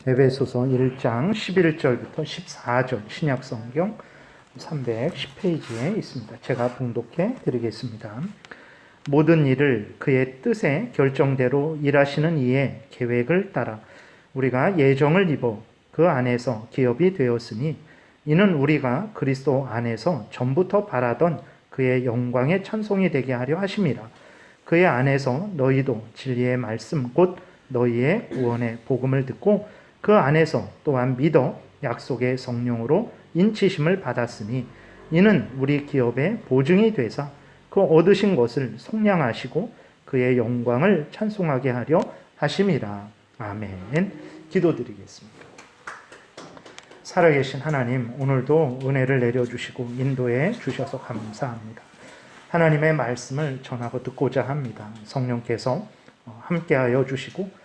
에베소서 1장 11절부터 14절 신약성경 310페이지에 있습니다. 제가 봉독해 드리겠습니다. 모든 일을 그의 뜻의 결정대로 일하시는 이의 계획을 따라 우리가 예정을 입어 그 안에서 기업이 되었으니 이는 우리가 그리스도 안에서 전부터 바라던 그의 영광의 찬송이 되게 하려 하심이라. 그의 안에서 너희도 진리의 말씀 곧 너희의 구원의 복음을 듣고 그 안에서 또한 믿어 약속의 성령으로 인치심을 받았으니 이는 우리 기업의 보증이 되사 그 얻으신 것을 속량하시고 그의 영광을 찬송하게 하려 하심이라. 아멘. 기도드리겠습니다. 살아계신 하나님, 오늘도 은혜를 내려주시고 인도해 주셔서 감사합니다. 하나님의 말씀을 전하고 듣고자 합니다. 성령께서 함께하여 주시고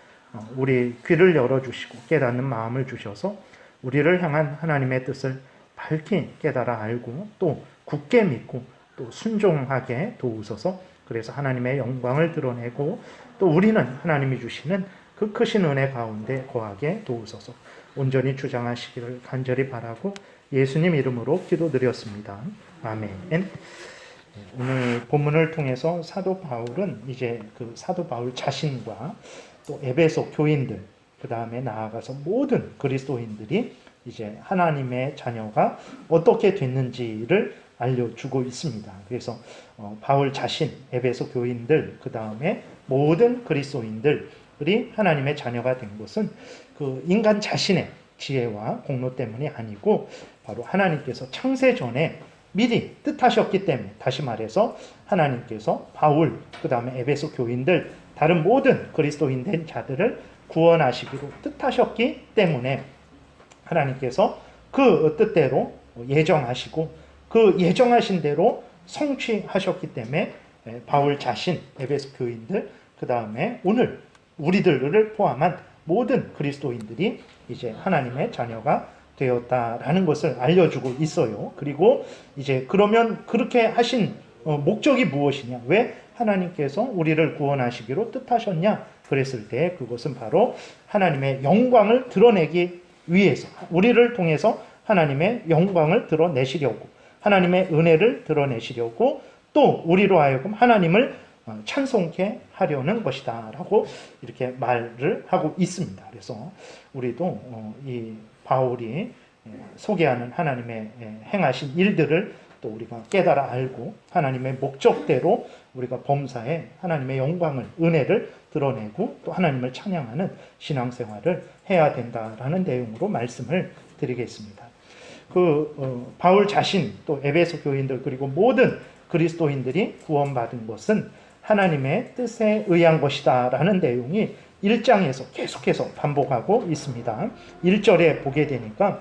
우리 귀를 열어주시고 깨닫는 마음을 주셔서 우리를 향한 하나님의 뜻을 밝히 깨달아 알고 또 굳게 믿고 또 순종하게 도우소서. 그래서 하나님의 영광을 드러내고 또 우리는 하나님이 주시는 그 크신 은혜 가운데 거하게 도우소서. 온전히 주장하시기를 간절히 바라고 예수님 이름으로 기도드렸습니다. 아멘. 오늘 본문을 통해서 사도 바울은 이제 그 사도 바울 자신과 또 에베소 교인들, 그 다음에 나아가서 모든 그리스도인들이 이제 하나님의 자녀가 어떻게 됐는지를 알려주고 있습니다. 그래서 바울 자신, 에베소 교인들, 그 다음에 모든 그리스도인들이 하나님의 자녀가 된 것은 그 인간 자신의 지혜와 공로 때문이 아니고 바로 하나님께서 창세 전에 미리 뜻하셨기 때문에, 다시 말해서 하나님께서 바울, 그 다음에 에베소 교인들, 다른 모든 그리스도인 된 자들을 구원하시기로 뜻하셨기 때문에 하나님께서 그 뜻대로 예정하시고 그 예정하신 대로 성취하셨기 때문에 바울 자신, 에베소 교인들, 그 다음에 오늘 우리들을 포함한 모든 그리스도인들이 이제 하나님의 자녀가 되었다라는 것을 알려주고 있어요. 그리고 이제 그러면 그렇게 하신 목적이 무엇이냐? 왜 하나님께서 우리를 구원하시기로 뜻하셨냐? 그랬을 때 그것은 바로 하나님의 영광을 드러내기 위해서, 우리를 통해서 하나님의 영광을 드러내시려고, 하나님의 은혜를 드러내시려고, 또 우리로 하여금 하나님을 찬송케 하려는 것이다 라고 이렇게 말을 하고 있습니다. 그래서 우리도 이 바울이 소개하는 하나님의 행하신 일들을 또 우리가 깨달아 알고 하나님의 목적대로 우리가 범사에 하나님의 영광을, 은혜를 드러내고 또 하나님을 찬양하는 신앙생활을 해야 된다라는 내용으로 말씀을 드리겠습니다. 바울 자신, 또 에베소 교인들, 그리고 모든 그리스도인들이 구원받은 것은 하나님의 뜻에 의한 것이다 라는 내용이 1장에서 계속해서 반복하고 있습니다. 1절에 보게 되니까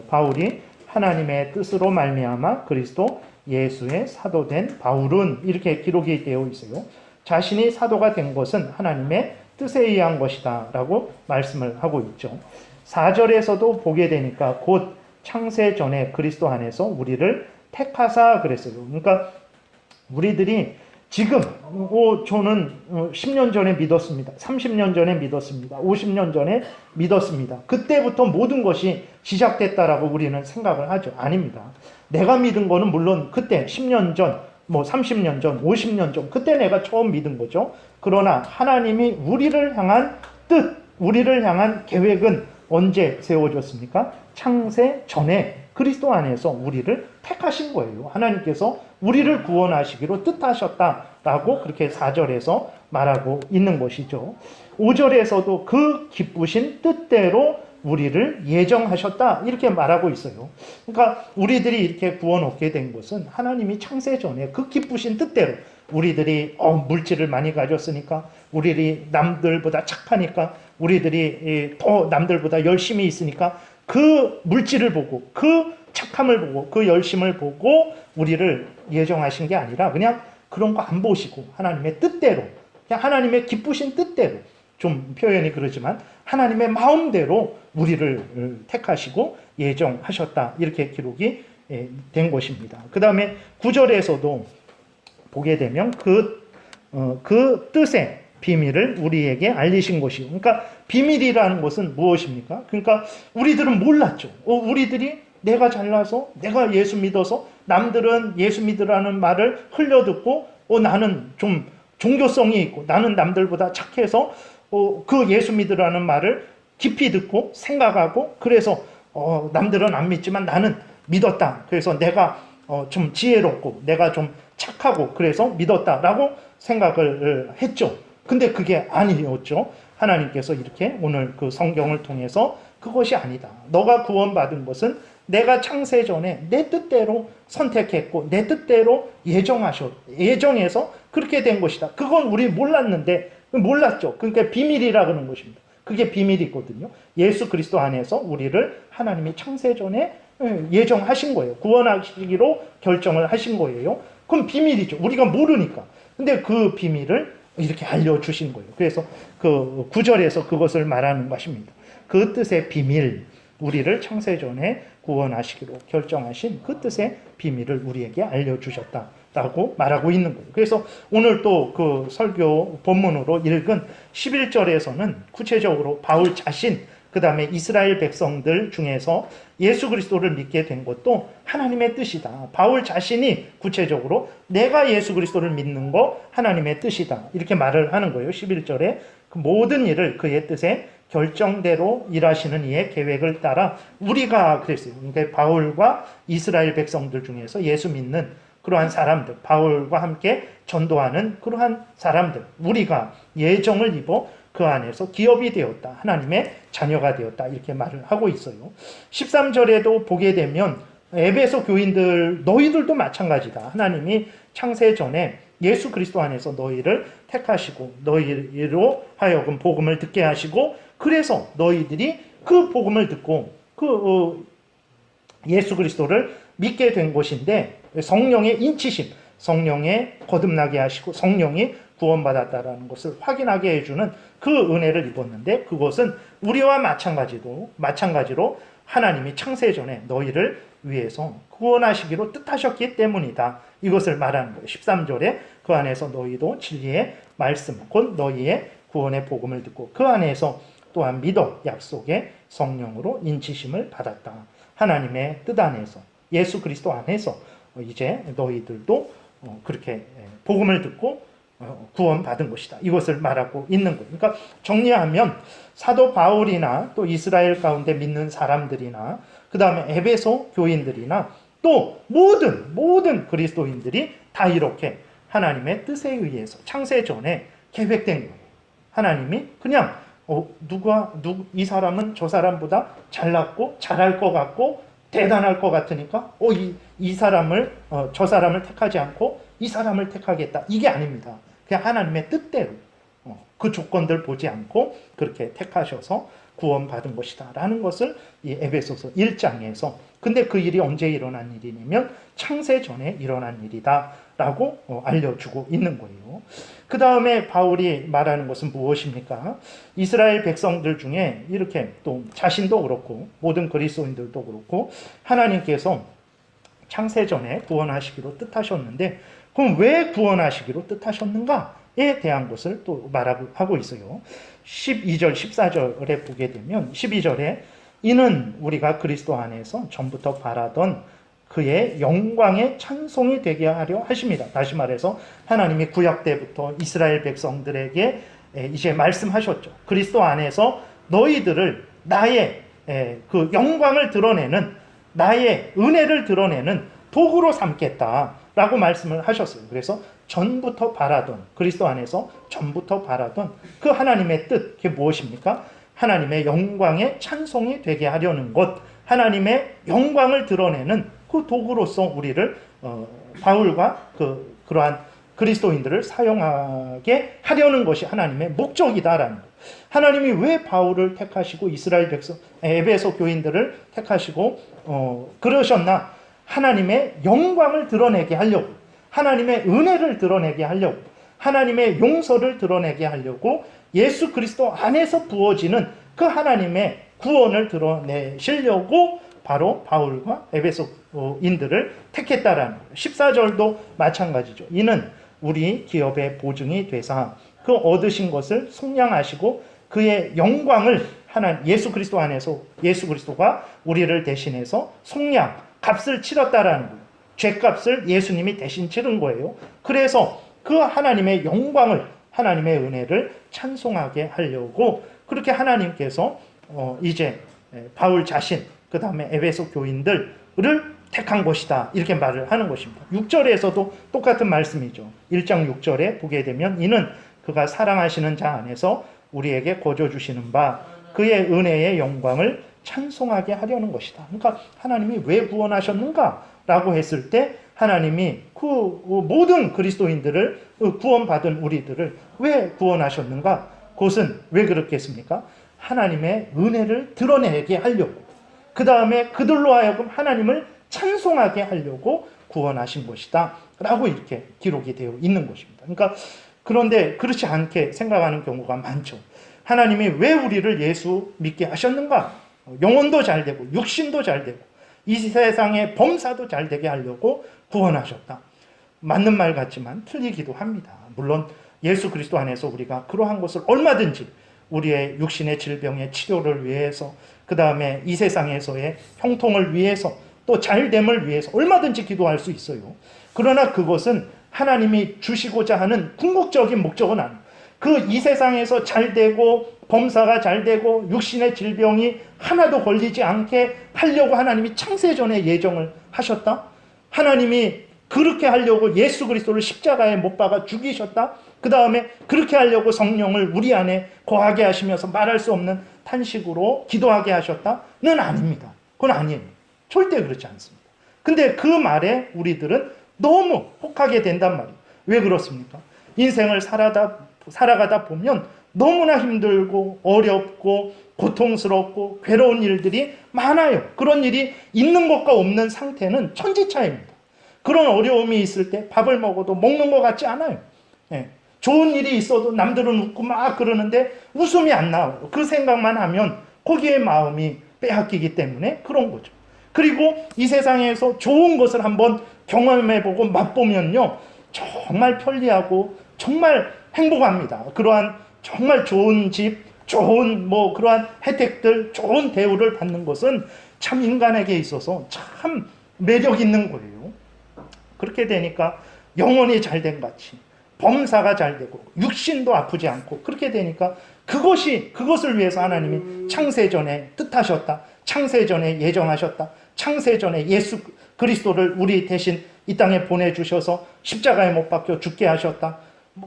바울이 하나님의 뜻으로 말미암아 그리스도 예수의 사도된 바울은 이렇게 기록이 되어 있어요. 자신이 사도가 된 것은 하나님의 뜻에 의한 것이다 라고 말씀을 하고 있죠. 4절에서도 보게 되니까 곧 창세 전에 그리스도 안에서 우리를 택하사 그랬어요. 그러니까 우리들이 지금 저는 10년 전에 믿었습니다. 30년 전에 믿었습니다. 50년 전에 믿었습니다. 그때부터 모든 것이 시작됐다라고 우리는 생각을 하죠. 아닙니다. 내가 믿은 거는 물론 그때 10년 전, 30년 전, 50년 전, 그때 내가 처음 믿은 거죠. 그러나 하나님이 우리를 향한 뜻, 우리를 향한 계획은 언제 세워졌습니까? 창세 전에 그리스도 안에서 우리를 택하신 거예요. 하나님께서 우리를 구원하시기로 뜻하셨다라고 그렇게 4절에서 말하고 있는 것이죠. 5절에서도 그 기쁘신 뜻대로 우리를 예정하셨다 이렇게 말하고 있어요. 그러니까 우리들이 이렇게 구원 얻게 된 것은 하나님이 창세 전에 그 기쁘신 뜻대로, 우리들이 물질을 많이 가졌으니까, 우리들이 남들보다 착하니까, 우리들이 더 남들보다 열심히 있으니까 그 물질을 보고, 그 착함을 보고, 그 열심을 보고 우리를 예정하신 게 아니라 그냥 그런 거 안 보시고 하나님의 뜻대로, 그냥 하나님의 기쁘신 뜻대로, 좀 표현이 그러지만 하나님의 마음대로 우리를 택하시고 예정하셨다 이렇게 기록이 된 것입니다. 그 다음에 9절에서도 보게 되면 그 뜻의 비밀을 우리에게 알리신 것이고, 그러니까 비밀이라는 것은 무엇입니까? 그러니까 우리들은 몰랐죠. 우리들이 내가 잘나서 내가 예수 믿어서 남들은 예수 믿으라는 말을 흘려듣고 나는 좀 종교성이 있고 나는 남들보다 착해서 그 예수 믿으라는 말을 깊이 듣고 생각하고 그래서 남들은 안 믿지만 나는 믿었다. 그래서 내가 좀 지혜롭고 내가 좀 착하고 그래서 믿었다라고 생각을 했죠. 근데 그게 아니었죠. 하나님께서 이렇게 오늘 그 성경을 통해서 그것이 아니다. 너가 구원받은 것은 내가 창세 전에 내 뜻대로 선택했고 내 뜻대로 예정해서 그렇게 된 것이다. 그건 우리 몰랐죠. 그러니까 비밀이라 그러는 것입니다. 그게 비밀이거든요. 예수 그리스도 안에서 우리를 하나님이 창세 전에 예정하신 거예요. 구원하시기로 결정을 하신 거예요. 그럼 비밀이죠. 우리가 모르니까. 근데 그 비밀을 이렇게 알려주신 거예요. 그래서 그 9절에서 그것을 말하는 것입니다. 그 뜻의 비밀, 우리를 창세전에 구원하시기로 결정하신 그 뜻의 비밀을 우리에게 알려주셨다라고 말하고 있는 거예요. 그래서 오늘 또 그 설교 본문으로 읽은 11절에서는 구체적으로 바울 자신, 그 다음에 이스라엘 백성들 중에서 예수 그리스도를 믿게 된 것도 하나님의 뜻이다. 바울 자신이 구체적으로 내가 예수 그리스도를 믿는 거 하나님의 뜻이다. 이렇게 말을 하는 거예요. 11절에 그 모든 일을 그의 뜻에 결정대로 일하시는 이의 계획을 따라 우리가 그랬어요. 그러니까 바울과 이스라엘 백성들 중에서 예수 믿는 그러한 사람들, 바울과 함께 전도하는 그러한 사람들, 우리가 예정을 입어 그 안에서 기업이 되었다. 하나님의 자녀가 되었다. 이렇게 말을 하고 있어요. 13절에도 보게 되면 에베소 교인들 너희들도 마찬가지다. 하나님이 창세 전에 예수 그리스도 안에서 너희를 택하시고 너희로 하여금 복음을 듣게 하시고 그래서 너희들이 그 복음을 듣고 예수 그리스도를 믿게 된 것인데 성령의 인치심, 성령의 거듭나게 하시고 성령이 구원받았다라는 것을 확인하게 해주는 그 은혜를 입었는데 그것은 우리와 마찬가지로 하나님이 창세전에 너희를 위해서 구원하시기로 뜻하셨기 때문이다. 이것을 말하는 거예요. 13절에 그 안에서 너희도 진리의 말씀, 곧 너희의 구원의 복음을 듣고 그 안에서 또한 믿어 약속의 성령으로 인치심을 받았다. 하나님의 뜻 안에서 예수 그리스도 안에서 이제 너희들도 그렇게 복음을 듣고 구원받은 것이다. 이것을 말하고 있는 거예요. 그러니까 정리하면 사도 바울이나 또 이스라엘 가운데 믿는 사람들이나 그 다음에 에베소 교인들이나 또 모든 그리스도인들이 다 이렇게 하나님의 뜻에 의해서 창세 전에 계획된 거예요. 하나님이 그냥 이 사람은 저 사람보다 잘났고 잘할 것 같고 대단할 것 같으니까 이 사람을 저 사람을 택하지 않고 이 사람을 택하겠다. 이게 아닙니다. 그냥 하나님의 뜻대로 그 조건들 보지 않고 그렇게 택하셔서 구원받은 것이다 라는 것을 이 에베소서 1장에서 근데 그 일이 언제 일어난 일이냐면 창세 전에 일어난 일이다 라고 알려주고 있는 거예요. 그 다음에 바울이 말하는 것은 무엇입니까? 이스라엘 백성들 중에 이렇게 또 자신도 그렇고 모든 그리스도인들도 그렇고 하나님께서 창세 전에 구원하시기로 뜻하셨는데 그럼 왜 구원하시기로 뜻하셨는가에 대한 것을 또 말하고 있어요. 12절, 14절에 보게 되면 12절에 이는 우리가 그리스도 안에서 전부터 바라던 그의 영광의 찬송이 되게 하려 하십니다. 다시 말해서 하나님이 구약 때부터 이스라엘 백성들에게 이제 말씀하셨죠. 그리스도 안에서 너희들을 나의 그 영광을 드러내는 나의 은혜를 드러내는 도구로 삼겠다라고 말씀을 하셨어요. 그래서 전부터 바라던 그리스도 안에서 전부터 바라던 그 하나님의 뜻 그게 무엇입니까? 하나님의 영광의 찬송이 되게 하려는 것 하나님의 영광을 드러내는 그 도구로서 우리를 바울과 그러한 그리스도인들을 사용하게 하려는 것이 하나님의 목적이다라는 것. 하나님이 왜 바울을 택하시고 이스라엘 백성 에베소 교인들을 택하시고 그러셨나? 하나님의 영광을 드러내게 하려고 하나님의 은혜를 드러내게 하려고 하나님의 용서를 드러내게 하려고 예수 그리스도 안에서 부어지는 그 하나님의 구원을 드러내시려고 바로 바울과 에베소인들을 택했다라는 거예요. 14절도 마찬가지죠. 이는 우리 기업의 보증이 되사 그 얻으신 것을 속량하시고 그의 영광을 예수 그리스도 안에서 예수 그리스도가 우리를 대신해서 속량, 값을 치렀다라는 거예요. 죄값을 예수님이 대신 치른 거예요. 그래서 그 하나님의 영광을, 하나님의 은혜를 찬송하게 하려고 그렇게 하나님께서 이제 바울 자신, 그 다음에 에베소 교인들을 택한 것이다, 이렇게 말을 하는 것입니다. 6절에서도 똑같은 말씀이죠. 1장 6절에 보게 되면 이는 그가 사랑하시는 자 안에서 우리에게 거저 주시는 바 그의 은혜의 영광을 찬송하게 하려는 것이다. 그러니까 하나님이 왜 구원하셨는가 라고 했을 때 하나님이 그 모든 그리스도인들을, 구원받은 우리들을 왜 구원하셨는가? 그것은 왜 그렇겠습니까? 하나님의 은혜를 드러내게 하려고, 그 다음에 그들로 하여금 하나님을 찬송하게 하려고 구원하신 것이다 라고 이렇게 기록이 되어 있는 것입니다. 그러니까 그런데 그렇지 않게 생각하는 경우가 많죠. 하나님이 왜 우리를 예수 믿게 하셨는가? 영혼도 잘 되고 육신도 잘 되고 이 세상의 범사도 잘 되게 하려고 구원하셨다. 맞는 말 같지만 틀리기도 합니다. 물론 예수 그리스도 안에서 우리가 그러한 것을 얼마든지 우리의 육신의 질병의 치료를 위해서, 그 다음에 이 세상에서의 형통을 위해서, 또 잘됨을 위해서 얼마든지 기도할 수 있어요. 그러나 그것은 하나님이 주시고자 하는 궁극적인 목적은 아니에요. 그 이 세상에서 잘 되고 범사가 잘 되고 육신의 질병이 하나도 걸리지 않게 하려고 하나님이 창세전에 예정을 하셨다. 하나님이 그렇게 하려고 예수 그리스도를 십자가에 못 박아 죽이셨다. 그 다음에 그렇게 하려고 성령을 우리 안에 거하게 하시면서 말할 수 없는 탄식으로 기도하게 하셨다는 아닙니다. 그건 아니에요. 절대 그렇지 않습니다. 근데 그 말에 우리들은 너무 혹하게 된단 말이에요. 왜 그렇습니까? 인생을 살아가다 보면 너무나 힘들고 어렵고 고통스럽고 괴로운 일들이 많아요. 그런 일이 있는 것과 없는 상태는 천지차이입니다. 그런 어려움이 있을 때 밥을 먹어도 먹는 것 같지 않아요. 좋은 일이 있어도 남들은 웃고 막 그러는데 웃음이 안 나와요. 그 생각만 하면 거기에 마음이 빼앗기기 때문에 그런 거죠. 그리고 이 세상에서 좋은 것을 한번 경험해보고 맛보면요, 정말 편리하고 정말 행복합니다. 그러한 정말 좋은 집, 좋은 그러한 혜택들, 좋은 대우를 받는 것은 참 인간에게 있어서 참 매력 있는 거예요. 그렇게 되니까 영혼이 잘된 같이 범사가 잘 되고 육신도 아프지 않고 그렇게 되니까 그것을 위해서 하나님이 창세전에 뜻하셨다. 창세전에 예정하셨다. 창세전에 예수 그리스도를 우리 대신 이 땅에 보내주셔서 십자가에 못 박혀 죽게 하셨다.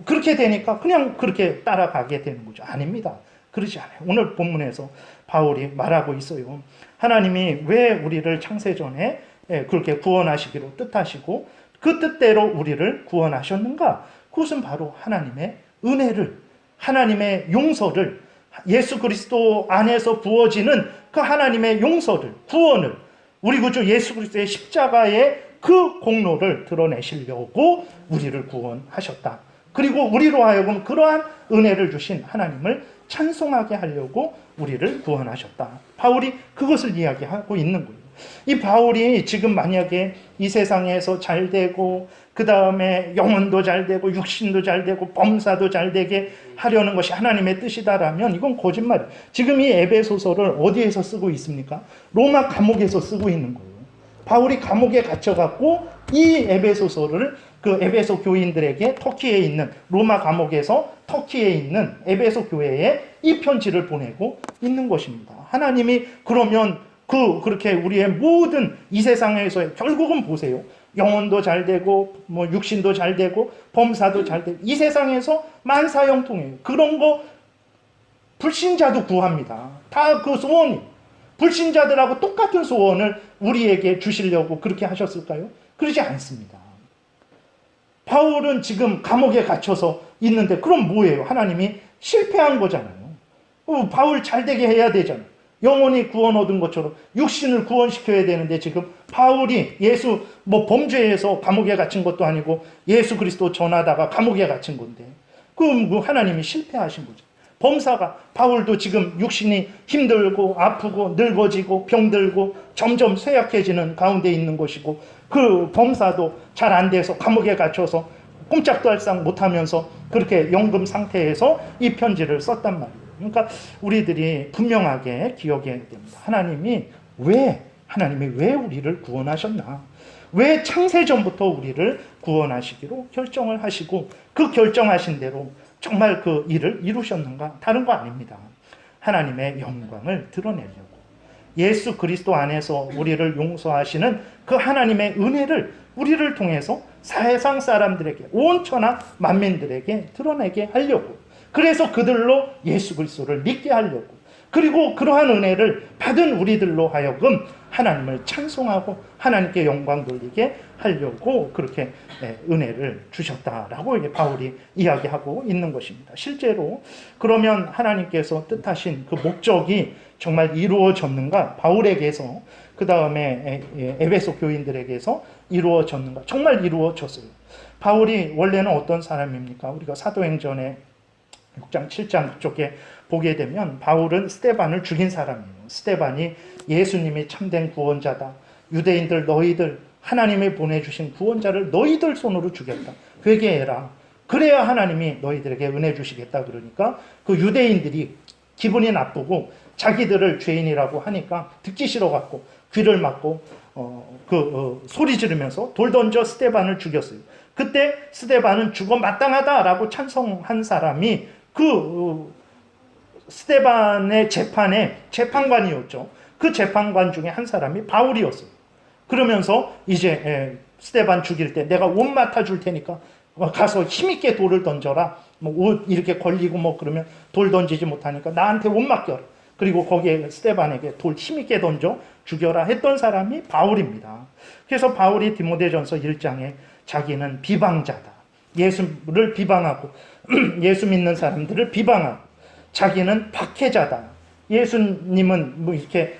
그렇게 되니까 그냥 그렇게 따라가게 되는 거죠. 아닙니다. 그러지 않아요. 오늘 본문에서 바울이 말하고 있어요. 하나님이 왜 우리를 창세전에 그렇게 구원하시기로 뜻하시고 그 뜻대로 우리를 구원하셨는가? 그것은 바로 하나님의 은혜를, 하나님의 용서를, 예수 그리스도 안에서 부어지는 그 하나님의 용서를, 구원을, 우리 구주 예수 그리스도의 십자가의 그 공로를 드러내시려고 우리를 구원하셨다. 그리고 우리로 하여금 그러한 은혜를 주신 하나님을 찬송하게 하려고 우리를 구원하셨다. 바울이 그것을 이야기하고 있는 거예요. 이 바울이 지금 만약에 이 세상에서 잘 되고 그 다음에 영혼도 잘 되고 육신도 잘 되고 범사도 잘 되게 하려는 것이 하나님의 뜻이다라면 이건 거짓말이에요. 지금 이 에베소서를 어디에서 쓰고 있습니까? 로마 감옥에서 쓰고 있는 거예요. 바울이 감옥에 갇혀갖고 이 에베소서를 그 에베소 교인들에게 터키에 있는 로마 감옥에서 터키에 있는 에베소 교회에 이 편지를 보내고 있는 것입니다. 하나님이 그러면 그렇게 우리의 모든 이 세상에서 결국은 보세요. 영혼도 잘 되고 육신도 잘 되고 범사도 잘 되고 이 세상에서 만사형통해요. 그런 거 불신자도 구합니다. 다 그 소원이 불신자들하고 똑같은 소원을 우리에게 주시려고 그렇게 하셨을까요? 그러지 않습니다. 바울은 지금 감옥에 갇혀서 있는데 그럼 뭐예요? 하나님이 실패한 거잖아요. 바울 잘 되게 해야 되잖아요. 영혼이 구원 얻은 것처럼 육신을 구원시켜야 되는데 지금 바울이 예수 범죄해서 감옥에 갇힌 것도 아니고 예수 그리스도 전하다가 감옥에 갇힌 건데 그럼 하나님이 실패하신 거죠. 범사가 바울도 지금 육신이 힘들고 아프고 늙어지고 병들고 점점 쇠약해지는 가운데 있는 것이고 그 범사도 잘 안 돼서 감옥에 갇혀서 꼼짝도 할 상 못하면서 그렇게 연금 상태에서 이 편지를 썼단 말이에요. 그러니까 우리들이 분명하게 기억해야 됩니다. 하나님이 왜 우리를 구원하셨나? 왜 창세전부터 우리를 구원하시기로 결정을 하시고 그 결정하신 대로 정말 그 일을 이루셨는가? 다른 거 아닙니다. 하나님의 영광을 드러내려고 예수 그리스도 안에서 우리를 용서하시는 그 하나님의 은혜를 우리를 통해서 세상 사람들에게, 온 천하 만민들에게 드러내게 하려고, 그래서 그들로 예수 그리스도를 믿게 하려고, 그리고 그러한 은혜를 받은 우리들로 하여금 하나님을 찬송하고 하나님께 영광 돌리게 하려고 그렇게 은혜를 주셨다라고 이게 바울이 이야기하고 있는 것입니다. 실제로 그러면 하나님께서 뜻하신 그 목적이 정말 이루어졌는가? 바울에게서, 그 다음에 에베소 교인들에게서 이루어졌는가? 정말 이루어졌어요. 바울이 원래는 어떤 사람입니까? 우리가 사도행전에 6장 7장 쪽에 보게 되면 바울은 스데반을 죽인 사람이에요. 스데반이 예수님이 참된 구원자다, 유대인들 너희들 하나님이 보내주신 구원자를 너희들 손으로 죽였다, 회개해라, 그래야 하나님이 너희들에게 은혜 주시겠다. 그러니까 그 유대인들이 기분이 나쁘고 자기들을 죄인이라고 하니까 듣기 싫어갖고 귀를 막고 소리 지르면서 돌 던져 스데반을 죽였어요. 그때 스데반은 죽어 마땅하다라고 찬성한 사람이 스데반의 재판의 재판관이었죠. 그 재판관 중에 한 사람이 바울이었어요. 그러면서 이제 스데반 죽일 때 내가 옷 맡아줄 테니까 가서 힘있게 돌을 던져라. 뭐 옷 이렇게 걸리고 뭐 그러면 돌 던지지 못하니까 나한테 옷 맡겨라. 그리고 거기에 스데반에게 돌 힘있게 던져 죽여라 했던 사람이 바울입니다. 그래서 바울이 디모데전서 1장에 자기는 비방자다, 예수를 비방하고 예수 믿는 사람들을 비방하고, 자기는 박해자다, 예수님은 뭐 이렇게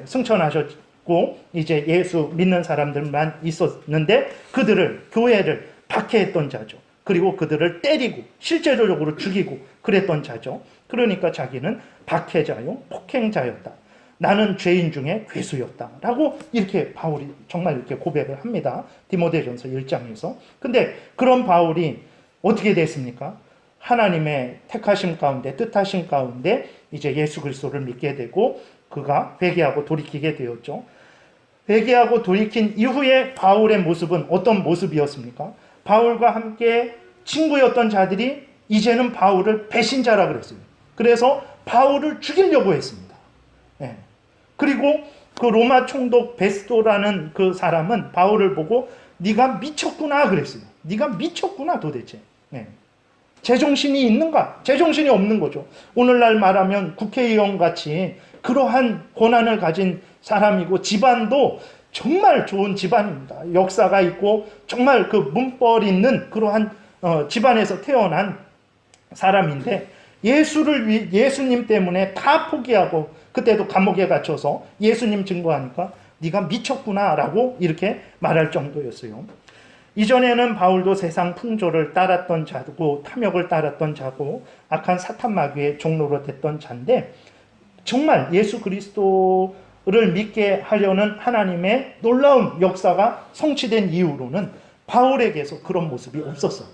승천하셨고 이제 예수 믿는 사람들만 있었는데 그들을, 교회를 박해했던 자죠. 그리고 그들을 때리고 실제적으로 죽이고 그랬던 자죠. 그러니까 자기는 박해자요, 폭행자였다, 나는 죄인 중에 괴수였다 라고 이렇게 바울이 정말 이렇게 고백을 합니다. 디모데전서 1장에서. 근데 그런 바울이 어떻게 됐습니까? 하나님의 택하심 가운데, 뜻하심 가운데 이제 예수 그리스도를 믿게 되고 그가 회개하고 돌이키게 되었죠. 회개하고 돌이킨 이후에 바울의 모습은 어떤 모습이었습니까? 바울과 함께 친구였던 자들이 이제는 바울을 배신자라 그랬어요. 그래서 바울을 죽이려고 했습니다. 네. 그리고 그 로마 총독 베스도라는 그 사람은 바울을 보고 네가 미쳤구나 그랬어요. 네가 미쳤구나 도대체. 네. 제정신이 있는가? 제정신이 없는 거죠. 오늘날 말하면 국회의원 같이 그러한 권한을 가진 사람이고 집안도 정말 좋은 집안입니다. 역사가 있고 정말 그 문벌 있는 그러한 집안에서 태어난 사람인데 예수님 때문에 다 포기하고 그때도 감옥에 갇혀서 예수님 증거하니까 네가 미쳤구나라고 이렇게 말할 정도였어요. 이전에는 바울도 세상 풍조를 따랐던 자고 탐욕을 따랐던 자고 악한 사탄 마귀의 종로로 됐던 자인데 정말 예수 그리스도를 믿게 하려는 하나님의 놀라운 역사가 성취된 이후로는 바울에게서 그런 모습이 없었어요.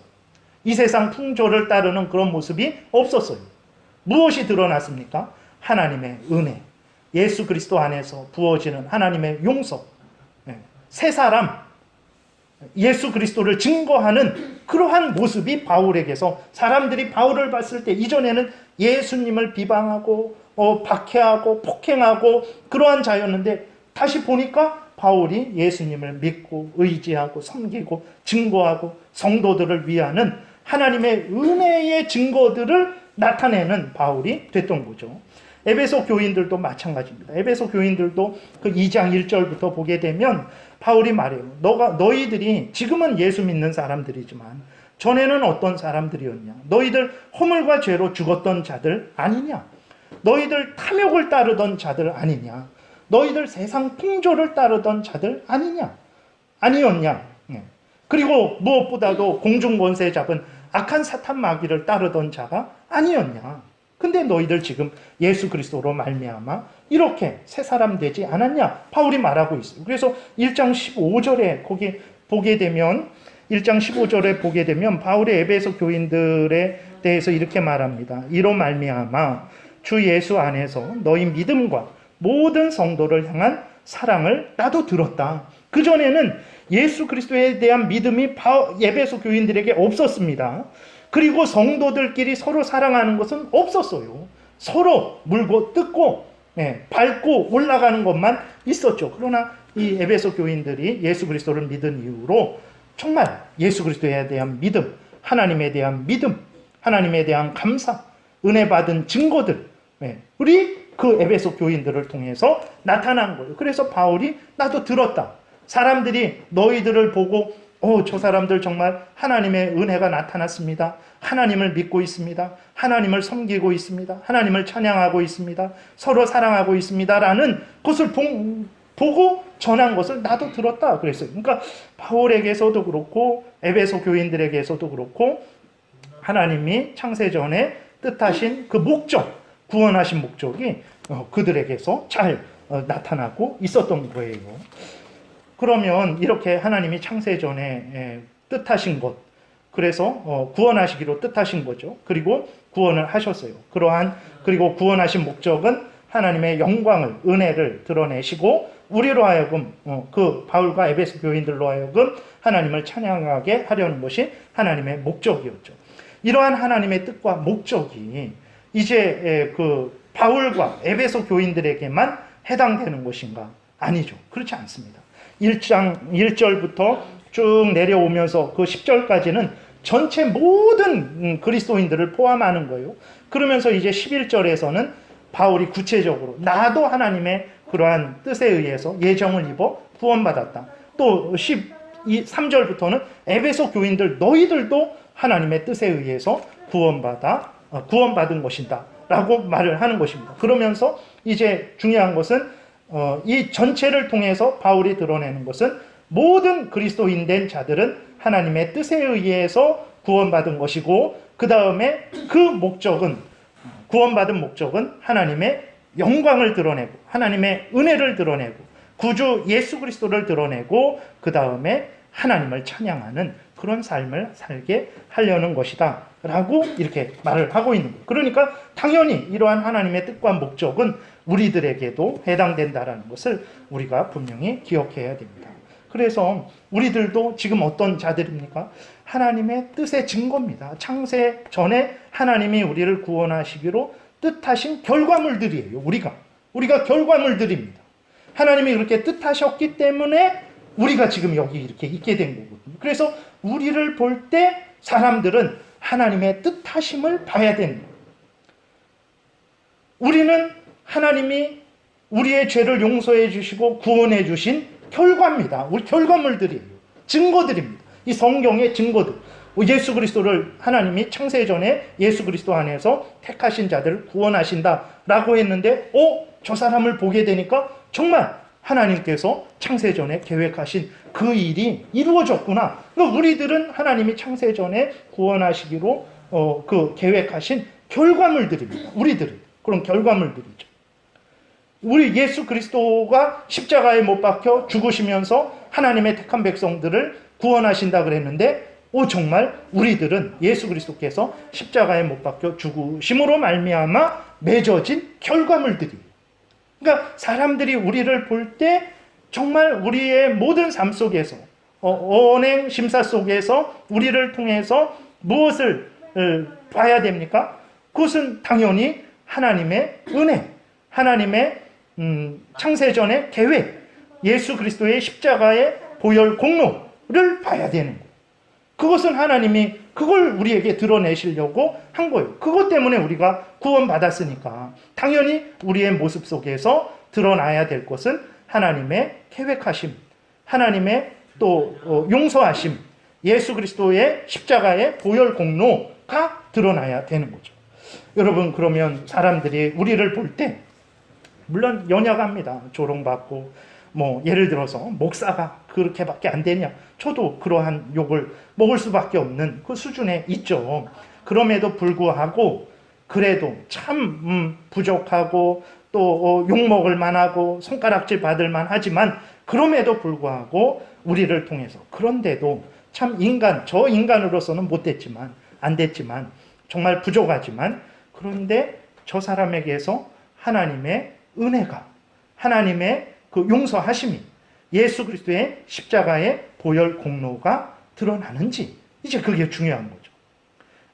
이 세상 풍조를 따르는 그런 모습이 없었어요. 무엇이 드러났습니까? 하나님의 은혜, 예수 그리스도 안에서 부어지는 하나님의 용서, 새 사람, 예수 그리스도를 증거하는 그러한 모습이 바울에게서, 사람들이 바울을 봤을 때 이전에는 예수님을 비방하고 박해하고 폭행하고 그러한 자였는데 다시 보니까 바울이 예수님을 믿고 의지하고 섬기고 증거하고 성도들을 위하는 하나님의 은혜의 증거들을 나타내는 바울이 됐던 거죠. 에베소 교인들도 마찬가지입니다. 에베소 교인들도 그 2장 1절부터 보게 되면 바울이 말해요. 너희들이 지금은 예수 믿는 사람들이지만 전에는 어떤 사람들이었냐? 너희들 허물과 죄로 죽었던 자들 아니냐? 너희들 탐욕을 따르던 자들 아니냐? 너희들 세상 풍조를 따르던 자들 아니냐? 아니었냐? 그리고 무엇보다도 공중권세 잡은 악한 사탄 마귀를 따르던 자가 아니었냐? 근데 너희들 지금 예수 그리스도로 말미암아 이렇게 새 사람 되지 않았냐? 바울이 말하고 있어요. 그래서 1장 15절에 거기 보게 되면 1장 15절에 보게 되면 바울의 에베소 교인들에 대해서 이렇게 말합니다. 이로 말미암아 주 예수 안에서 너희 믿음과 모든 성도를 향한 사랑을 나도 들었다. 그전에는 예수 그리스도에 대한 믿음이 에베소 교인들에게 없었습니다. 그리고 성도들끼리 서로 사랑하는 것은 없었어요. 서로 물고 뜯고 밟고 올라가는 것만 있었죠. 그러나 이 에베소 교인들이 예수 그리스도를 믿은 이후로 정말 예수 그리스도에 대한 믿음, 하나님에 대한 믿음, 하나님에 대한 감사, 은혜 받은 증거들, 우리 그 에베소 교인들을 통해서 나타난 거예요. 그래서 바울이 나도 들었다. 사람들이 너희들을 보고 저 사람들 정말 하나님의 은혜가 나타났습니다. 하나님을 믿고 있습니다. 하나님을 섬기고 있습니다. 하나님을 찬양하고 있습니다. 서로 사랑하고 있습니다. 라는 것을 보고 전한 것을 나도 들었다 그랬어요. 그러니까 바울에게서도 그렇고 에베소 교인들에게서도 그렇고 하나님이 창세전에 뜻하신 그 목적, 구원하신 목적이 그들에게서 잘 나타나고 있었던 거예요. 그러면 이렇게 하나님이 창세전에 뜻하신 것, 그래서 구원하시기로 뜻하신 거죠. 그리고 구원을 하셨어요. 그리고 구원하신 목적은 하나님의 영광을, 은혜를 드러내시고 우리로 하여금 그 바울과 에베소 교인들로 하여금 하나님을 찬양하게 하려는 것이 하나님의 목적이었죠. 이러한 하나님의 뜻과 목적이 이제 그 바울과 에베소 교인들에게만 해당되는 것인가? 아니죠. 그렇지 않습니다. 1장 1절부터 쭉 내려오면서 그 10절까지는 전체 모든 그리스도인들을 포함하는 거예요. 그러면서 이제 11절에서는 바울이 구체적으로 나도 하나님의 그러한 뜻에 의해서 예정을 입어 구원받았다. 또 13절부터는 에베소 교인들 너희들도 하나님의 뜻에 의해서 구원받은 것이다 라고 말을 하는 것입니다. 그러면서 이제 중요한 것은 이 전체를 통해서 바울이 드러내는 것은 모든 그리스도인 된 자들은 하나님의 뜻에 의해서 구원받은 것이고 그 다음에 그 목적은 구원받은 목적은 하나님의 영광을 드러내고 하나님의 은혜를 드러내고 구주 예수 그리스도를 드러내고 그 다음에 하나님을 찬양하는 그런 삶을 살게 하려는 것이다 라고 이렇게 말을 하고 있는 거예요. 그러니까 당연히 이러한 하나님의 뜻과 목적은 우리들에게도 해당된다라는 것을 우리가 분명히 기억해야 됩니다. 그래서 우리들도 지금 어떤 자들입니까? 하나님의 뜻의 증거입니다. 창세 전에 하나님이 우리를 구원하시기로 뜻하신 결과물들이에요. 우리가 결과물들입니다. 하나님이 그렇게 뜻하셨기 때문에 우리가 지금 여기 이렇게 있게 된 거거든요. 그래서 우리를 볼 때 사람들은 하나님의 뜻하심을 봐야 되는 거예요. 우리는 하나님이 우리의 죄를 용서해 주시고 구원해 주신 결과입니다. 우리 결과물들이에요. 증거들입니다. 이 성경의 증거들. 예수 그리스도를 하나님이 창세전에 예수 그리스도 안에서 택하신 자들을 구원하신다라고 했는데 저 사람을 보게 되니까 정말 하나님께서 창세전에 계획하신 그 일이 이루어졌구나. 그러니까 우리들은 하나님이 창세전에 구원하시기로 그 계획하신 결과물들입니다. 우리들은 그런 결과물들이죠. 우리 예수 그리스도가 십자가에 못 박혀 죽으시면서 하나님의 택한 백성들을 구원하신다 그랬는데 정말 우리들은 예수 그리스도께서 십자가에 못 박혀 죽으심으로 말미암아 맺어진 결과물들이에요. 그러니까 사람들이 우리를 볼 때 정말 우리의 모든 삶 속에서 언행 심사 속에서 우리를 통해서 무엇을 봐야 됩니까? 그것은 당연히 하나님의 은혜, 하나님의 창세전의 계획, 예수 그리스도의 십자가의 보혈 공로를 봐야 되는 거예요. 그것은 하나님이 그걸 우리에게 드러내시려고 한 거예요. 그것 때문에 우리가 구원받았으니까 당연히 우리의 모습 속에서 드러나야 될 것은 하나님의 계획하심, 하나님의 또 용서하심, 예수 그리스도의 십자가의 보혈 공로가 드러나야 되는 거죠. 여러분, 그러면 사람들이 우리를 볼 때 물론 연약합니다. 조롱받고 예를 들어서 목사가 그렇게밖에 안 되냐, 저도 그러한 욕을 먹을 수밖에 없는 그 수준에 있죠. 그럼에도 불구하고 그래도 참 부족하고 또 욕먹을 만하고 손가락질 받을 만하지만 그럼에도 불구하고 우리를 통해서, 그런데도 참 저 인간으로서는 못됐지만 안 됐지만 정말 부족하지만 그런데 저 사람에게서 하나님의 은혜가, 하나님의 그 용서하심이, 예수 그리스도의 십자가의 보혈 공로가 드러나는지, 이제 그게 중요한 거죠.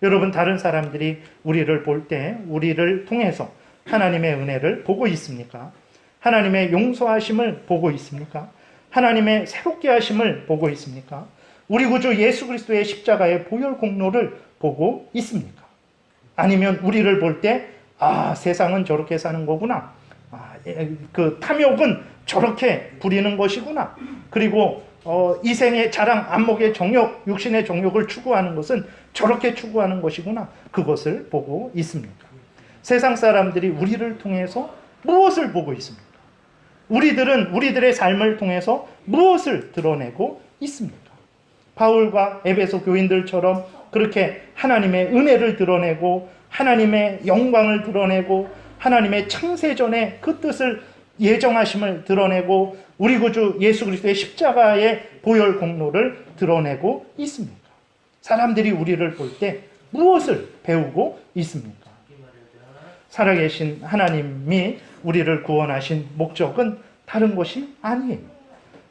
여러분, 다른 사람들이 우리를 볼 때 우리를 통해서 하나님의 은혜를 보고 있습니까? 하나님의 용서하심을 보고 있습니까? 하나님의 새롭게 하심을 보고 있습니까? 우리 구주 예수 그리스도의 십자가의 보혈 공로를 보고 있습니까? 아니면 우리를 볼 때 세상은 저렇게 사는 거구나. 그 탐욕은 저렇게 부리는 것이구나. 그리고 이생의 자랑, 안목의 정욕, 육신의 정욕을 추구하는 것은 저렇게 추구하는 것이구나. 그것을 보고 있습니까? 세상 사람들이 우리를 통해서 무엇을 보고 있습니까? 우리들은 우리들의 삶을 통해서 무엇을 드러내고 있습니까? 바울과 에베소 교인들처럼 그렇게 하나님의 은혜를 드러내고 하나님의 영광을 드러내고 하나님의 창세전의 그 뜻을 예정하심을 드러내고 우리 구주 예수 그리스도의 십자가의 보혈 공로를 드러내고 있습니까? 사람들이 우리를 볼 때 무엇을 배우고 있습니까? 살아계신 하나님이 우리를 구원하신 목적은 다른 것이 아니에요.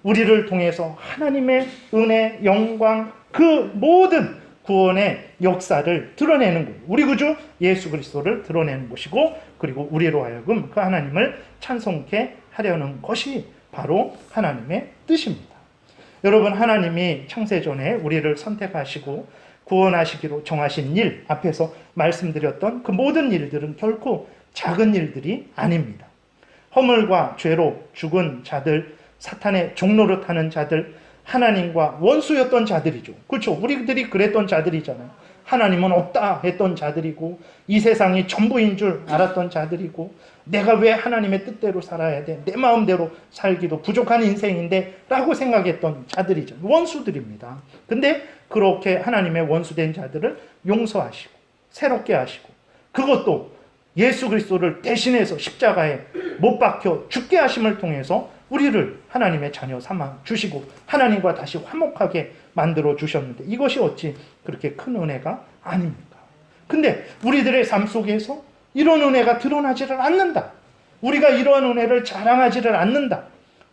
우리를 통해서 하나님의 은혜, 영광, 그 모든 구원의 역사를 드러내는 거예요. 우리 구주 예수 그리스도를 드러내는 것이고, 그리고 우리로 하여금 그 하나님을 찬송케 하려는 것이 바로 하나님의 뜻입니다. 여러분, 하나님이 창세전에 우리를 선택하시고 구원하시기로 정하신 일, 앞에서 말씀드렸던 그 모든 일들은 결코 작은 일들이 아닙니다. 허물과 죄로 죽은 자들, 사탄의 종노릇 하는 자들, 하나님과 원수였던 자들이죠. 그렇죠. 우리들이 그랬던 자들이잖아요. 하나님은 없다 했던 자들이고, 이 세상이 전부인 줄 알았던 자들이고, 내가 왜 하나님의 뜻대로 살아야 돼? 내 마음대로 살기도 부족한 인생인데 라고 생각했던 자들이죠. 원수들입니다. 근데 그렇게 하나님의 원수된 자들을 용서하시고 새롭게 하시고, 그것도 예수 그리스도를 대신해서 십자가에 못 박혀 죽게 하심을 통해서 우리를 하나님의 자녀 삼아 주시고 하나님과 다시 화목하게 만들어 주셨는데, 이것이 어찌 그렇게 큰 은혜가 아닙니까? 근데 우리들의 삶 속에서 이런 은혜가 드러나지를 않는다. 우리가 이러한 은혜를 자랑하지를 않는다.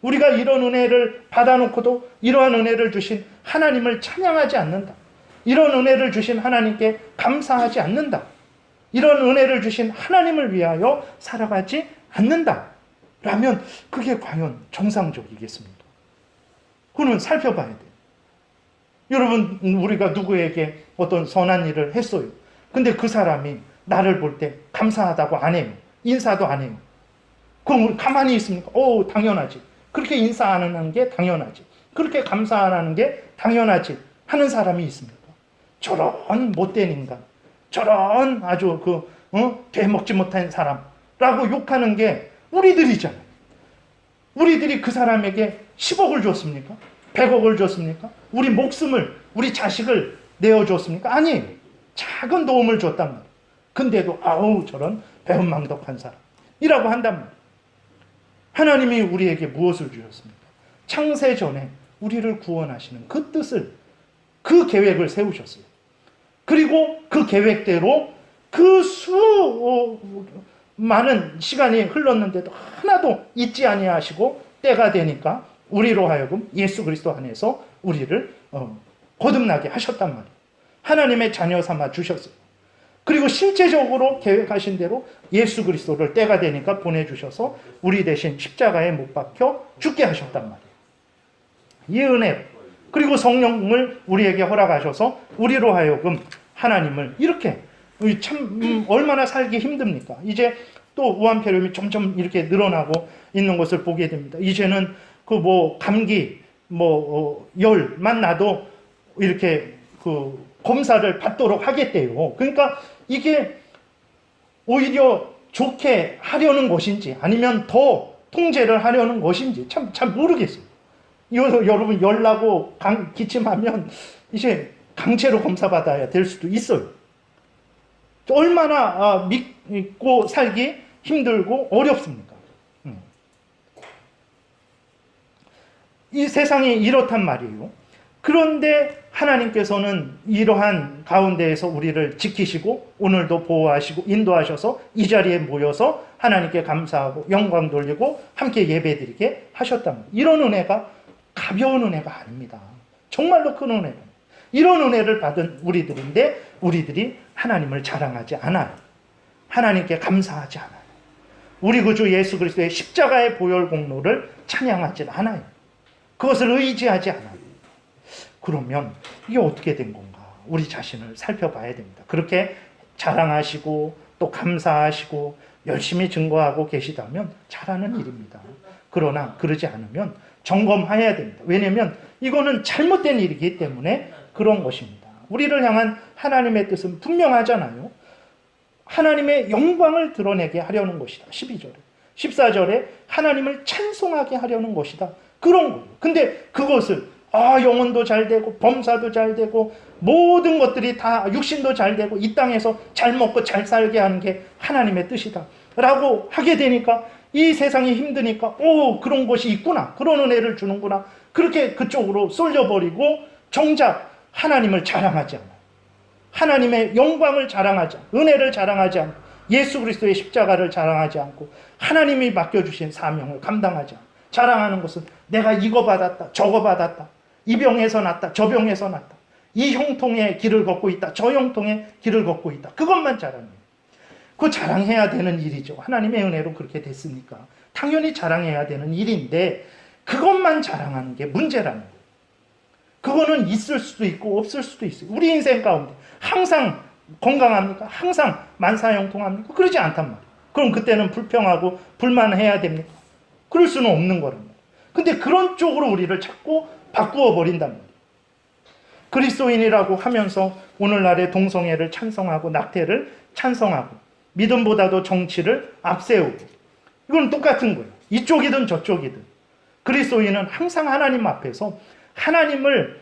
우리가 이런 은혜를 받아놓고도 이러한 은혜를 주신 하나님을 찬양하지 않는다. 이런 은혜를 주신 하나님께 감사하지 않는다. 이런 은혜를 주신 하나님을 위하여 살아가지 않는다. 라면 그게 과연 정상적이겠습니까? 그거는 살펴봐야 돼요. 여러분, 우리가 누구에게 어떤 선한 일을 했어요. 근데 그 사람이 나를 볼 때 감사하다고 안 해요. 인사도 안 해요. 그럼 우리 가만히 있습니까? 당연하지. 그렇게 인사하는 게 당연하지. 그렇게 감사하는 게 당연하지. 하는 사람이 있습니까? 저런 못된 인간, 저런 아주 되먹지 못한 사람라고 욕하는 게 우리들이잖아요. 우리들이 그 사람에게 10억을 줬습니까? 100억을 줬습니까? 우리 목숨을, 우리 자식을 내어줬습니까? 아니에요. 작은 도움을 줬단 말이에요. 근데도 저런 배은망덕한 사람이라고 한단 말이에요. 하나님이 우리에게 무엇을 주셨습니까? 창세전에 우리를 구원하시는 그 뜻을, 그 계획을 세우셨어요. 그리고 그 계획대로 그 많은 시간이 흘렀는데도 하나도 잊지 아니하시고 때가 되니까 우리로 하여금 예수 그리스도 안에서 우리를 거듭나게 하셨단 말이에요. 하나님의 자녀 삼아 주셨어요. 그리고 실제적으로 계획하신 대로 예수 그리스도를 때가 되니까 보내주셔서 우리 대신 십자가에 못 박혀 죽게 하셨단 말이에요. 이 은혜, 그리고 성령을 우리에게 허락하셔서 우리로 하여금 하나님을 이렇게 참 얼마나 살기 힘듭니까? 이제 또 우한폐렴이 점점 이렇게 늘어나고 있는 것을 보게 됩니다. 이제는 감기, 열만 나도 이렇게 검사를 받도록 하겠대요. 그러니까 이게 오히려 좋게 하려는 것인지 아니면 더 통제를 하려는 것인지 잘 모르겠어요. 여러분, 열 나고 기침하면 이제 강제로 검사받아야 될 수도 있어요. 얼마나 믿고 살기 힘들고 어렵습니까? 이 세상이 이렇단 말이에요. 그런데 하나님께서는 이러한 가운데에서 우리를 지키시고 오늘도 보호하시고 인도하셔서 이 자리에 모여서 하나님께 감사하고 영광 돌리고 함께 예배드리게 하셨답니다. 이런 은혜가 가벼운 은혜가 아닙니다. 정말로 큰 은혜입니다. 이런 은혜를 받은 우리들인데 우리들이 하나님을 자랑하지 않아요. 하나님께 감사하지 않아요. 우리 구주 예수 그리스도의 십자가의 보혈 공로를 찬양하지 않아요. 그것을 의지하지 않아요. 그러면 이게 어떻게 된 건가? 우리 자신을 살펴봐야 됩니다. 그렇게 자랑하시고 또 감사하시고 열심히 증거하고 계시다면 잘하는 일입니다. 그러나 그러지 않으면 점검해야 됩니다. 왜냐하면 이거는 잘못된 일이기 때문에 그런 것입니다. 우리를 향한 하나님의 뜻은 분명하잖아요. 하나님의 영광을 드러내게 하려는 것이다. 12절에. 14절에 하나님을 찬송하게 하려는 것이다. 그런 거예요. 근데 그것을 영혼도 잘 되고 범사도 잘 되고 모든 것들이 다 육신도 잘 되고 이 땅에서 잘 먹고 잘 살게 하는 게 하나님의 뜻이다 라고 하게 되니까 이 세상이 힘드니까 그런 것이 있구나, 그런 은혜를 주는구나, 그렇게 그쪽으로 쏠려버리고 정작 하나님을 자랑하지 않아요. 하나님의 영광을 자랑하지 않고 은혜를 자랑하지 않고 예수 그리스도의 십자가를 자랑하지 않고 하나님이 맡겨주신 사명을 감당하지 않고 자랑하는 것은 내가 이거 받았다 저거 받았다, 이 병에서 낫다 저 병에서 낫다, 이 형통의 길을 걷고 있다 저 형통의 길을 걷고 있다, 그것만 자랑해요. 그거 자랑해야 되는 일이죠. 하나님의 은혜로 그렇게 됐으니까 당연히 자랑해야 되는 일인데 그것만 자랑하는 게 문제라는 거예요. 그거는 있을 수도 있고 없을 수도 있어요. 우리 인생 가운데 항상 건강합니까? 항상 만사형통합니까? 그러지 않단 말이에요. 그럼 그때는 불평하고 불만해야 됩니까? 그럴 수는 없는 거란 말이에요. 근데 그런 쪽으로 우리를 자꾸 바꾸어 버린단 말이에요. 그리스도인이라고 하면서 오늘날의 동성애를 찬성하고 낙태를 찬성하고 믿음보다도 정치를 앞세우고, 이건 똑같은 거예요. 이쪽이든 저쪽이든 그리스도인은 항상 하나님 앞에서 하나님을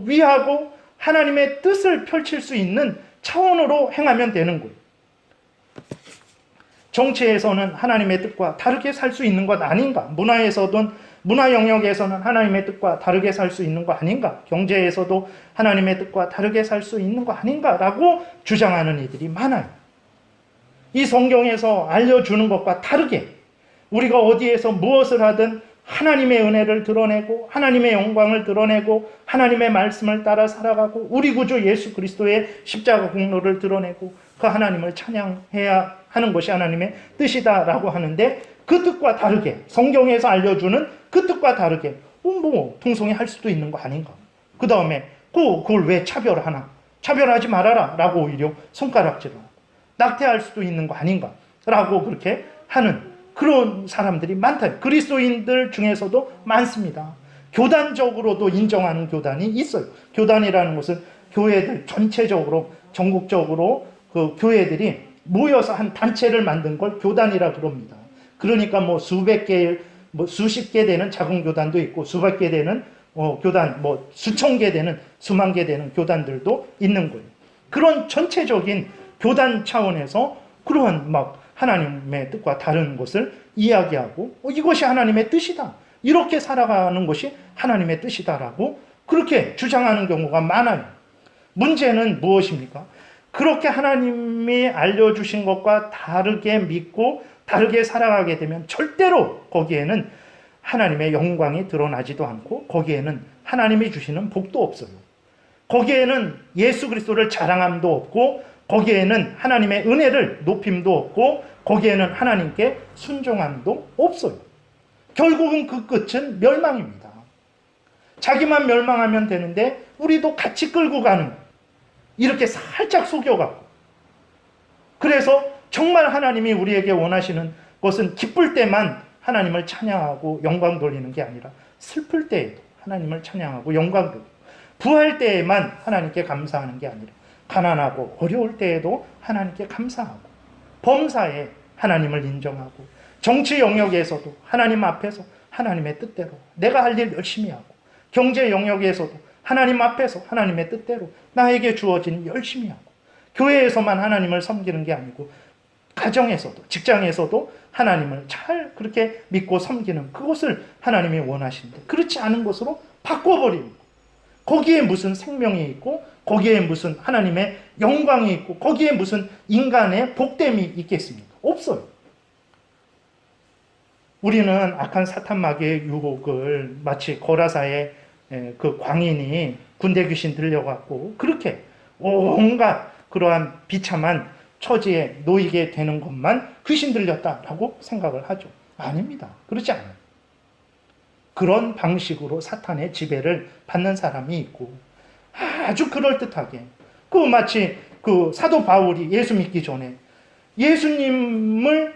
위하고 하나님의 뜻을 펼칠 수 있는 차원으로 행하면 되는 거예요. 정치에서는 하나님의 뜻과 다르게 살 수 있는 것 아닌가? 문화 영역에서는 하나님의 뜻과 다르게 살 수 있는 거 아닌가? 경제에서도 하나님의 뜻과 다르게 살 수 있는 거 아닌가라고 주장하는 이들이 많아요. 이 성경에서 알려주는 것과 다르게 우리가 어디에서 무엇을 하든 하나님의 은혜를 드러내고 하나님의 영광을 드러내고 하나님의 말씀을 따라 살아가고 우리 구주 예수 그리스도의 십자가 공로를 드러내고 그 하나님을 찬양해야 하는 것이 하나님의 뜻이다라고 하는데, 그 뜻과 다르게 성경에서 알려주는 그 뜻과 다르게 동성애 할 수도 있는 거 아닌가? 그 다음에 그걸 왜 차별하나? 차별하지 말아라 라고 오히려 손가락질을 하고 낙태할 수도 있는 거 아닌가? 라고 그렇게 하는 그런 사람들이 많다. 그리스도인들 중에서도 많습니다. 교단적으로도 인정하는 교단이 있어요. 교단이라는 것은 교회들 전체적으로 전국적으로 그 교회들이 모여서 한 단체를 만든 걸 교단이라 그럽니다. 그러니까 수백 개, 수십 개 되는 작은 교단도 있고 수백 개 되는 교단, 수천 개 되는 수만 개 되는 교단들도 있는 거예요. 그런 전체적인 교단 차원에서 그러한 하나님의 뜻과 다른 것을 이야기하고 이것이 하나님의 뜻이다, 이렇게 살아가는 것이 하나님의 뜻이다라고 그렇게 주장하는 경우가 많아요. 문제는 무엇입니까? 그렇게 하나님이 알려주신 것과 다르게 믿고 다르게 살아가게 되면 절대로 거기에는 하나님의 영광이 드러나지도 않고 거기에는 하나님이 주시는 복도 없어요. 거기에는 예수 그리스도를 자랑함도 없고 거기에는 하나님의 은혜를 높임도 없고 거기에는 하나님께 순종함도 없어요. 결국은 그 끝은 멸망입니다. 자기만 멸망하면 되는데 우리도 같이 끌고 가는 거예요. 이렇게 살짝 속여갖고. 그래서 정말 하나님이 우리에게 원하시는 것은 기쁠 때만 하나님을 찬양하고 영광 돌리는 게 아니라 슬플 때에도 하나님을 찬양하고 영광 돌리고, 부할 때에만 하나님께 감사하는 게 아니라 가난하고 어려울 때에도 하나님께 감사하고, 범사에 하나님을 인정하고, 정치 영역에서도 하나님 앞에서 하나님의 뜻대로 내가 할 일 열심히 하고, 경제 영역에서도 하나님 앞에서 하나님의 뜻대로 나에게 주어진 열심히 하고, 교회에서만 하나님을 섬기는 게 아니고 가정에서도 직장에서도 하나님을 잘 그렇게 믿고 섬기는 그것을 하나님이 원하시는데 그렇지 않은 것으로 바꿔버리는 거예요. 거기에 무슨 생명이 있고 거기에 무슨 하나님의 영광이 있고 거기에 무슨 인간의 복됨이 있겠습니까? 없어요. 우리는 악한 사탄 마귀의 유혹을 마치 고라사의 그 광인이 군대 귀신 들려갖고 그렇게 온갖 그러한 비참한 처지에 놓이게 되는 것만 귀신 들렸다라고 생각을 하죠. 아닙니다. 그렇지 않아요. 그런 방식으로 사탄의 지배를 받는 사람이 있고 아주 그럴듯하게 그 마치 그 사도 바울이 예수 믿기 전에 예수님을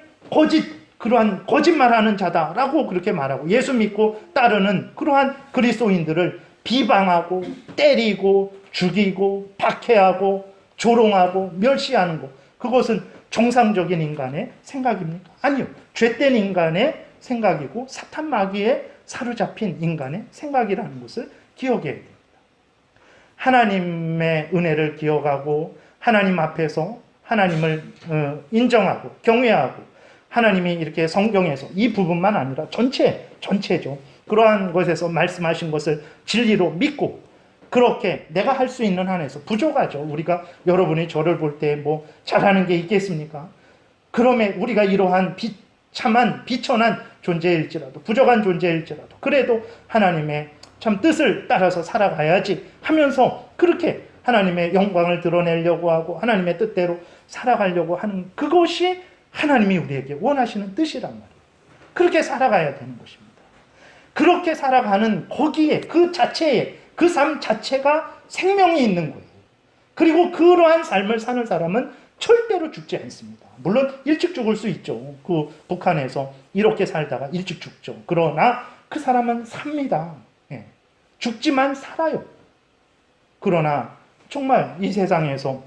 그러한 거짓말하는 자다라고 그렇게 말하고 예수 믿고 따르는 그러한 그리스도인들을 비방하고 때리고 죽이고 박해하고 조롱하고 멸시하는 것, 그것은 정상적인 인간의 생각입니까? 아니요. 죄된 인간의 생각이고 사탄 마귀에 사로잡힌 인간의 생각이라는 것을 기억해야 됩니다. 하나님의 은혜를 기억하고 하나님 앞에서 하나님을 인정하고 경외하고 하나님이 이렇게 성경에서 이 부분만 아니라 전체죠. 그러한 것에서 말씀하신 것을 진리로 믿고 그렇게 내가 할 수 있는 한에서 부족하죠. 우리가 여러분이 저를 볼 때 뭐 잘하는 게 있겠습니까? 그러면 우리가 이러한 비천한 존재일지라도 부족한 존재일지라도 그래도 하나님의 참 뜻을 따라서 살아가야지 하면서 그렇게 하나님의 영광을 드러내려고 하고 하나님의 뜻대로 살아가려고 하는 그것이 하나님이 우리에게 원하시는 뜻이란 말이에요. 그렇게 살아가야 되는 것입니다. 그렇게 살아가는 거기에 그 자체에 그 삶 자체가 생명이 있는 거예요. 그리고 그러한 삶을 사는 사람은 절대로 죽지 않습니다. 물론 일찍 죽을 수 있죠. 그 북한에서 이렇게 살다가 일찍 죽죠. 그러나 그 사람은 삽니다. 예. 죽지만 살아요. 그러나 정말 이 세상에서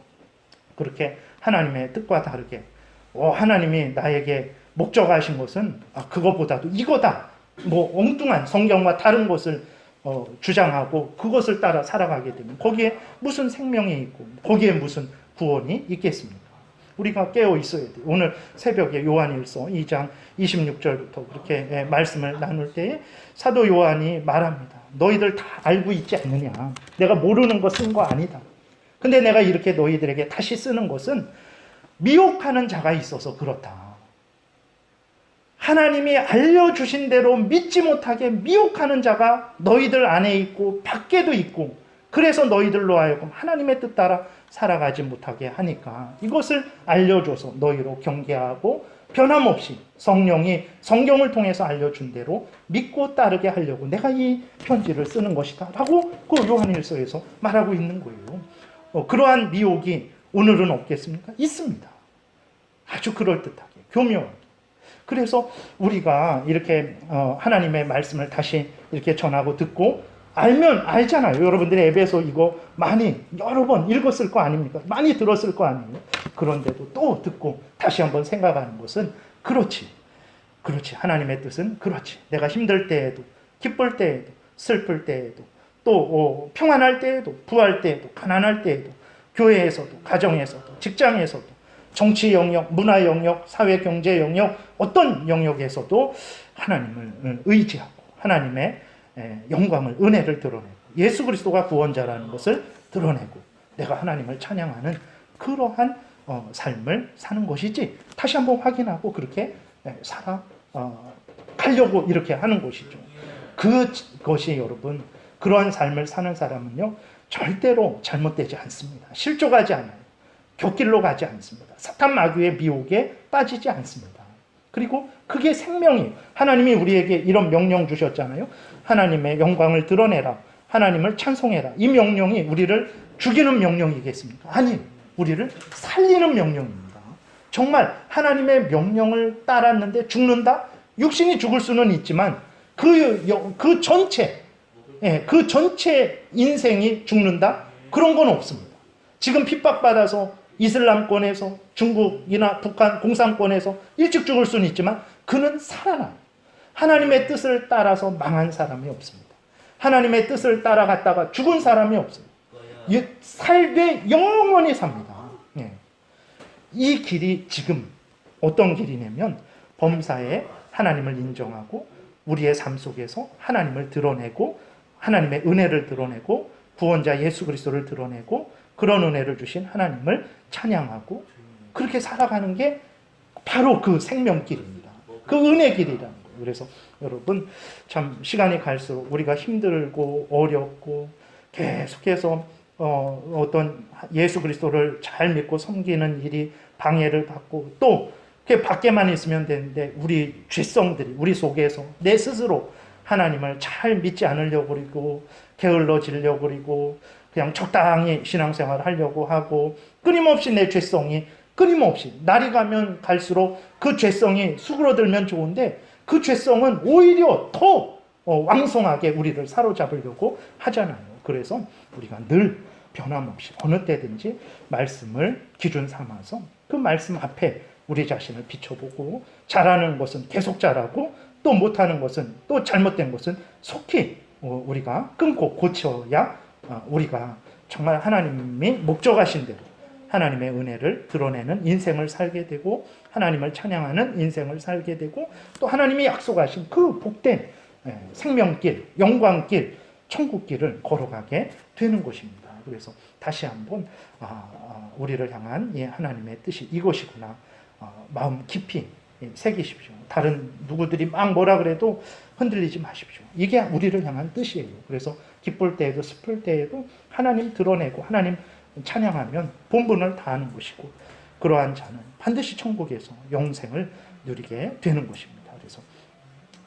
그렇게 하나님의 뜻과 다르게 하나님이 나에게 목적하신 것은 그것보다도 이거다. 뭐 엉뚱한 성경과 다른 것을 주장하고 그것을 따라 살아가게 되면 거기에 무슨 생명이 있고 거기에 무슨 구원이 있겠습니까? 우리가 깨어 있어야 돼요. 오늘 새벽에 요한일서 2장 26절부터 그렇게 말씀을 나눌 때에 사도 요한이 말합니다. 너희들 다 알고 있지 않느냐? 내가 모르는 거 쓴 거 아니다. 근데 내가 이렇게 너희들에게 다시 쓰는 것은 미혹하는 자가 있어서 그렇다. 하나님이 알려주신 대로 믿지 못하게 미혹하는 자가 너희들 안에 있고 밖에도 있고 그래서 너희들로 하여금 하나님의 뜻 따라 살아가지 못하게 하니까 이것을 알려줘서 너희로 경계하고 변함없이 성령이 성경을 통해서 알려준 대로 믿고 따르게 하려고 내가 이 편지를 쓰는 것이다 라고 그 요한일서에서 말하고 있는 거예요. 그러한 미혹이 오늘은 없겠습니까? 있습니다. 아주 그럴듯하게 교묘하게. 그래서 우리가 이렇게 하나님의 말씀을 다시 이렇게 전하고 듣고 알면 알잖아요. 여러분들이 에베소 이거 많이 여러 번 읽었을 거 아닙니까? 많이 들었을 거 아니에요. 그런데도 또 듣고 다시 한번 생각하는 것은 그렇지. 하나님의 뜻은 그렇지. 내가 힘들 때에도 기쁠 때에도 슬플 때에도 또 평안할 때에도 부할 때에도 가난할 때에도 교회에서도 가정에서도 직장에서도 정치 영역, 문화 영역, 사회 경제 영역 어떤 영역에서도 하나님을 의지하고 하나님의 영광을 은혜를 드러내고 예수 그리스도가 구원자라는 것을 드러내고 내가 하나님을 찬양하는 그러한 삶을 사는 것이지 다시 한번 확인하고 그렇게 살아가려고 이렇게 하는 것이죠. 그것이 여러분 그러한 삶을 사는 사람은요 절대로 잘못되지 않습니다. 실족하지 않아요. 곁길로 가지 않습니다. 사탄 마귀의 미혹에 빠지지 않습니다. 그리고 그게 생명이에요. 하나님이 우리에게 이런 명령 주셨잖아요. 하나님의 영광을 드러내라. 하나님을 찬송해라. 이 명령이 우리를 죽이는 명령이겠습니까? 아니에요. 우리를 살리는 명령입니다. 정말 하나님의 명령을 따랐는데 죽는다? 육신이 죽을 수는 있지만 그 전체 인생이 죽는다? 그런 건 없습니다. 지금 핍박받아서 이슬람권에서 중국이나 북한 공산권에서 일찍 죽을 수는 있지만 그는 살아나요. 하나님의 뜻을 따라서 망한 사람이 없습니다. 하나님의 뜻을 따라갔다가 죽은 사람이 없어요. 살되 영원히 삽니다. 이 길이 지금 어떤 길이냐면 범사에 하나님을 인정하고 우리의 삶 속에서 하나님을 드러내고 하나님의 은혜를 드러내고 구원자 예수 그리스도를 드러내고 그런 은혜를 주신 하나님을 찬양하고 그렇게 살아가는 게 바로 그 생명길입니다. 그 은혜 길이라는 거예요. 그래서 여러분 참 시간이 갈수록 우리가 힘들고 어렵고 계속해서 어떤 예수 그리스도를 잘 믿고 섬기는 일이 방해를 받고 또 그게 밖에만 있으면 되는데 우리 죄성들이 우리 속에서 내 스스로 하나님을 잘 믿지 않으려고 그러고 게을러지려고 그러고 그냥 적당히 신앙생활을 하려고 하고 끊임없이 내 죄성이 끊임없이 날이 가면 갈수록 그 죄성이 수그러들면 좋은데 그 죄성은 오히려 더 왕성하게 우리를 사로잡으려고 하잖아요. 그래서 우리가 늘 변함없이 어느 때든지 말씀을 기준 삼아서 그 말씀 앞에 우리 자신을 비춰보고 잘하는 것은 계속 잘하고 또 못하는 것은 또 잘못된 것은 속히 우리가 끊고 고쳐야 우리가 정말 하나님이 목적하신 대로 하나님의 은혜를 드러내는 인생을 살게 되고 하나님을 찬양하는 인생을 살게 되고 또 하나님이 약속하신 그 복된 생명길, 영광길, 천국길을 걸어가게 되는 것입니다. 그래서 다시 한번 우리를 향한 이 하나님의 뜻이 이것이구나 마음 깊이 새기십시오. 다른 누구들이 막 뭐라 그래도 흔들리지 마십시오. 이게 우리를 향한 뜻이에요. 그래서 기쁠 때에도 슬플 때에도 하나님 드러내고 하나님 찬양하면 본분을 다하는 것이고 그러한 자는 반드시 천국에서 영생을 누리게 되는 것입니다. 그래서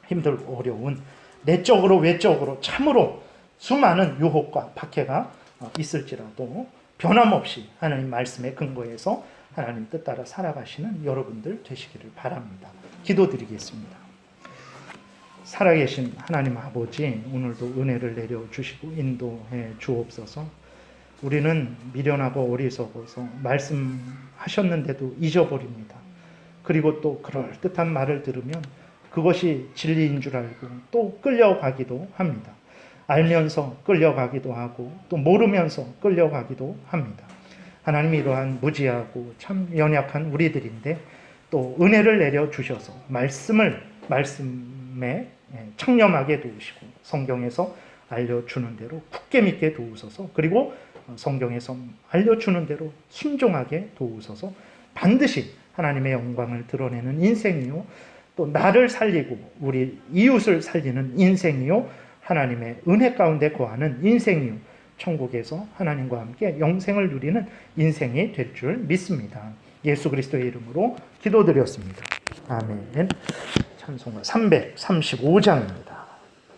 힘들고 어려운 내적으로 외적으로 참으로 수많은 유혹과 박해가 있을지라도 변함없이 하나님 말씀의 근거에서 하나님 뜻 따라 살아가시는 여러분들 되시기를 바랍니다. 기도드리겠습니다. 살아계신 하나님 아버지, 오늘도 은혜를 내려주시고 인도해 주옵소서. 우리는 미련하고 어리석어서 말씀하셨는데도 잊어버립니다. 그리고 또 그럴듯한 말을 들으면 그것이 진리인 줄 알고 또 끌려가기도 합니다. 알면서 끌려가기도 하고 또 모르면서 끌려가기도 합니다. 하나님이 이러한 무지하고 참 연약한 우리들인데 또 은혜를 내려주셔서 말씀에 청렴하게 도우시고 성경에서 알려주는 대로 굳게 믿게 도우소서. 그리고 성경에서 알려주는 대로 순종하게 도우소서. 반드시 하나님의 영광을 드러내는 인생이요 또 나를 살리고 우리 이웃을 살리는 인생이요 하나님의 은혜 가운데 거하는 인생이요 천국에서 하나님과 함께 영생을 누리는 인생이 될 줄 믿습니다. 예수 그리스도의 이름으로 기도드렸습니다. 아멘. 찬송가 335장입니다.